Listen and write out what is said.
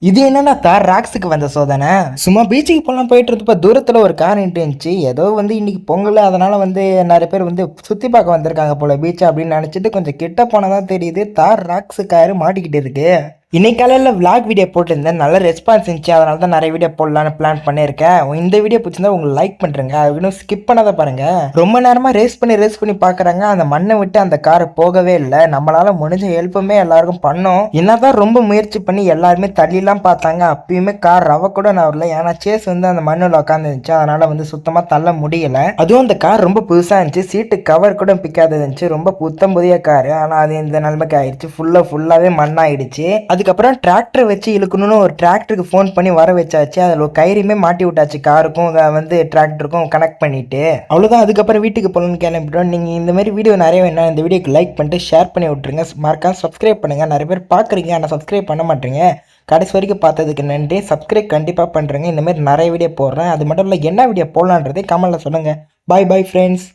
இது என்னன்னா தார் ராக்ஸுக்கு வந்த சோதனை. சும்மா பீச்சுக்கு போலாம் போயிட்டு இருந்தப்ப தூரத்துல ஒரு கார் நின்னுட்டு இருந்துச்சு. ஏதோ வந்து இன்னைக்கு பொங்கல், அதனால வந்து நிறைய பேர் வந்து சுத்தி பார்க்க வந்திருக்காங்க போல பீச் அப்படின்னு நினைச்சிட்டு கொஞ்சம் கிட்ட போனதான் தெரியுது தார் ராக்ஸு காரு மாட்டிக்கிட்டு இருக்கு. இன்னைக்கு காலையில் விளாக் வீடியோ போட்டிருந்தேன், நல்ல ரெஸ்பான்ஸ் இருந்துச்சு. அதனால தான் நிறைய வீடியோ போடலான்னு பிளான் பண்ணியிருக்கேன். இந்த வீடியோ பிடிச்சிருந்தா உங்களுக்கு லைக் பண்ணுறேங்க, இன்னும் ஸ்கிப் பண்ணாத பாருங்க. ரொம்ப நேரமாக ரேஸ் பண்ணி பார்க்குறாங்க, அந்த மண்ணை விட்டு அந்த கார் போகவே இல்லை. நம்மளால முடிஞ்ச ஹெல்ப்புமே எல்லாருக்கும் பண்ணோம். என்னதான் ரொம்ப முயற்சி பண்ணி எல்லாருமே தள்ளிலாம் பார்த்தாங்க, அப்பயுமே கார் ரவ கூட நான் வரல. ஏன்னா சேஸ் வந்து அந்த மண்ணில் உட்காந்துருந்துச்சு, அதனால வந்து சுத்தமாக தள்ள முடியல. அதுவும் அந்த கார் ரொம்ப புதுசாக இருந்துச்சு, சீட்டு கவர் கூட பிக்காத இருந்துச்சு. ரொம்ப புத்தம் புதிய கார், ஆனால் அது இந்த நிலைமைக்கு ஆயிடுச்சு. ஃபுல்லாகவே மண்ணாயிடுச்சு. அதுக்கப்புறம் டிராக்டர் வச்சு இழுக்கணும்னு ஒரு டிராக்டருக்கு ஃபோன் பண்ணி வர வச்சாச்சு. அதில் ஒரு கயிறுமே மாட்டி விட்டாச்சு, காருக்கும் வந்து டிராக்டருக்கும் கனெக்ட் பண்ணிட்டு. அவ்வளோதான். அதுக்கப்புறம் வீட்டுக்கு போகணும்னு கிளம்பிட்டோம். நீங்கள் இந்த மாதிரி வீடியோ நிறைய வேணும், இந்த வீடியோக்கு லைக் பண்ணிட்டு ஷேர் பண்ணி விட்ருங்க. மறக்காம சப்ஸ்கிரைப் பண்ணுங்கள். நிறைய பேர் பார்க்குறீங்க ஆனால் சப்ஸ்கிரைப் பண்ண மாட்டேங்க. கடைசி வரைக்கும் பார்த்ததுக்கு நன்றி. சப்ஸ்கிரைப் கண்டிப்பாக பண்ணுறேங்க. இந்த மாதிரி நிறைய வீடியோ போடுறேன். அது மட்டும் இல்லை, என்ன வீடியோ போடலான்றதே கமெண்ட்டில் சொல்லுங்கள். பாய் பாய் ஃப்ரெண்ட்ஸ்.